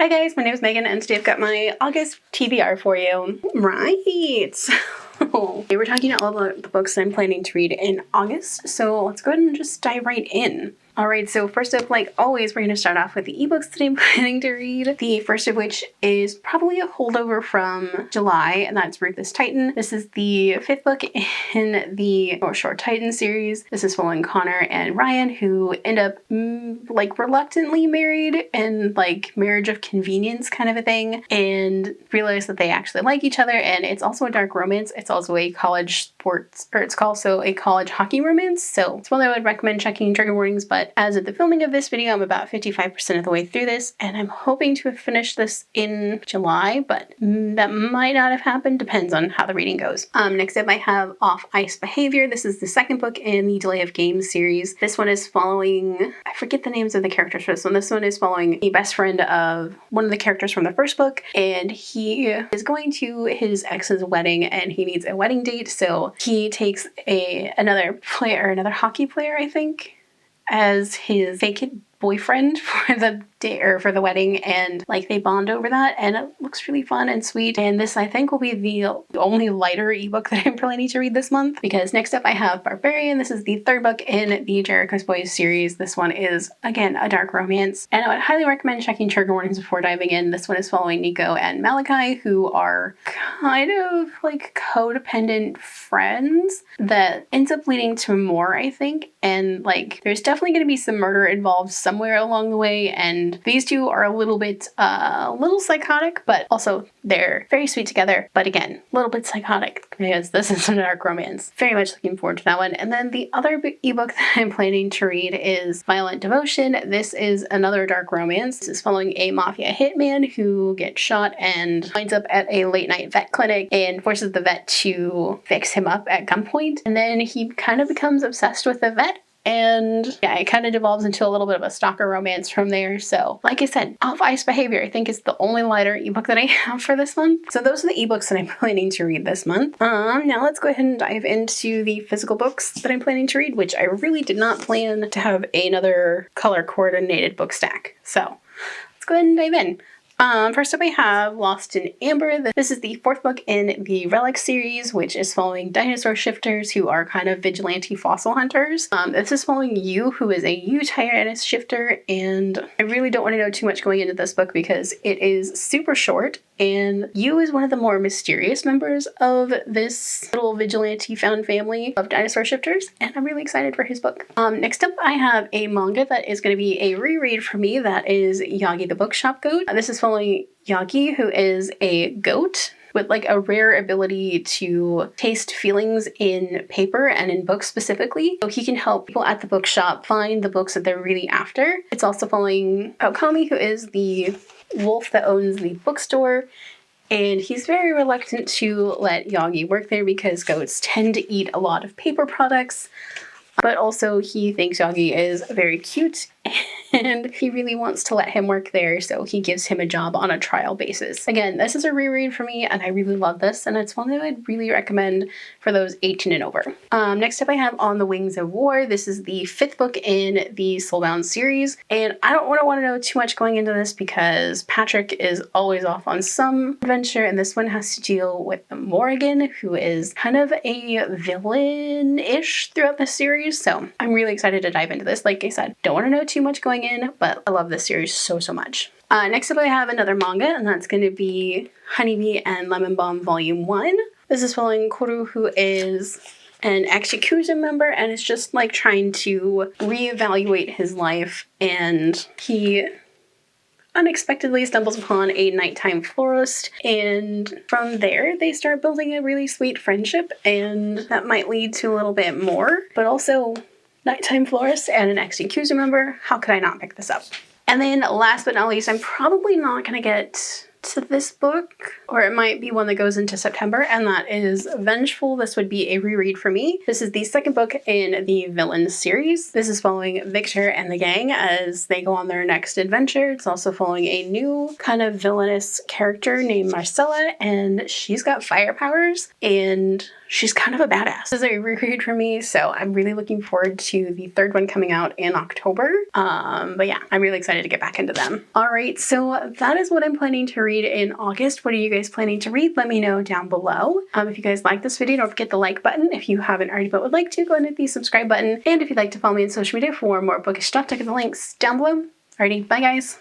Hi guys, my name is Megan and today I've got my August TBR for you. Right. We're talking all about the books I'm planning to read in August, so let's go ahead and just dive right in. Alright, so first up, like always, we're going to start off with the ebooks that I'm planning to read. The first of which is probably a holdover from July, and that's Ruthless Titan. This is the 5th book in the North Shore Titan series. This is following Connor and Ryan, who end up reluctantly married and like marriage of convenience kind of a thing, and realize that they actually like each other. And it's also a dark romance. It's also a college sports, or it's also a college hockey romance. So it's one I would recommend checking trigger warnings, but as of the filming of this video, I'm about 55% of the way through this, and I'm hoping to have finished this in July, but that might not have happened. Depends on how the reading goes. Next up, I have Off Ice Behavior. This is the 2nd book in the Delay of Games series. This one is following, I forget the names of the characters for this one. This one is following the best friend of one of the characters from the 1st book, and he is going to his ex's wedding and he needs a wedding date, so he takes another hockey player, I think, as his vacant boyfriend for the day or for the wedding, and like they bond over that, and it looks really fun and sweet. And this, I think, will be the only lighter ebook that I'm planning to read this month, because next up I have Barbarian. This is the 3rd book in the Jericho's Boys series. This one is again a dark romance, and I would highly recommend checking trigger warnings before diving in. This one is following Nico and Malachi, who are kind of like codependent friends that ends up leading to more, I think, and like there's definitely going to be some murder involved somewhere along the way, and these two are a little bit psychotic, but also they're very sweet together, but again a little bit psychotic because this is a dark romance. Very much looking forward to that one. And then the other ebook that I'm planning to read is Violent Devotion. This is another dark romance. This is following a mafia hitman who gets shot and winds up at a late night vet clinic and forces the vet to fix him up at gunpoint, and then he kind of becomes obsessed with the vet. And yeah, it kind of devolves into a little bit of a stalker romance from there. So like I said, Off Ice Behavior, I think, is the only lighter ebook that I have for this month. So those are the ebooks that I'm planning to read this month. Now let's go ahead and dive into the physical books that I'm planning to read, which I really did not plan to have another color coordinated book stack. So let's go ahead and dive in. First up I have Lost in Amber. This is the 4th book in the Relic series, which is following dinosaur shifters who are kind of vigilante fossil hunters. This is following Yu, who is a Yu-Tyrannus shifter, and I really don't want to know too much going into this book because it is super short, and Yu is one of the more mysterious members of this little vigilante found family of dinosaur shifters, and I'm really excited for his book. Next up I have a manga that is going to be a reread for me. That is Yagi the Bookshop Goat. This is following Yagi, who is a goat with like a rare ability to taste feelings in paper and in books specifically. So he can help people at the bookshop find the books that they're really after. It's also following Okami, who is the wolf that owns the bookstore, and he's very reluctant to let Yagi work there because goats tend to eat a lot of paper products. But also he thinks Yagi is very cute and he really wants to let him work there, so he gives him a job on a trial basis. Again, this is a reread for me and I really love this, and it's one that I'd really recommend for those 18 and over. Next up I have On the Wings of War. This is the 5th book in the Soulbound series, and I don't want to know too much going into this because Patrick is always off on some adventure, and this one has to deal with Morrigan, who is kind of a villain-ish throughout the series, so I'm really excited to dive into this. Like I said, don't want to know too much going in, but I love this series so much. Next up I have another manga, and that's going to be Honeybee and Lemon Bomb Volume 1. This is following Koru, who is an ex-Yakuza member and is just like trying to reevaluate his life, and he unexpectedly stumbles upon a nighttime florist, and from there they start building a really sweet friendship, and that might lead to a little bit more, but also nighttime florist and an ex-Yakuza member. How could I not pick this up? And then last but not least, I'm probably not going to get to this book, or it might be one that goes into September, and that is Vengeful. This would be a reread for me. This is the 2nd book in the Villain series. This is following Victor and the gang as they go on their next adventure. It's also following a new kind of villainous character named Marcella, and she's got fire powers, and she's kind of a badass. This is a reread for me, so I'm really looking forward to the third one coming out in October. But yeah, I'm really excited to get back into them. All right, so that is what I'm planning to read in August. What are you guys planning to read? Let me know down below. If you guys like this video, don't forget the like button. If you haven't already but would like to, go ahead and hit the subscribe button. And if you'd like to follow me on social media for more bookish stuff, check out the links down below. Alrighty, bye guys.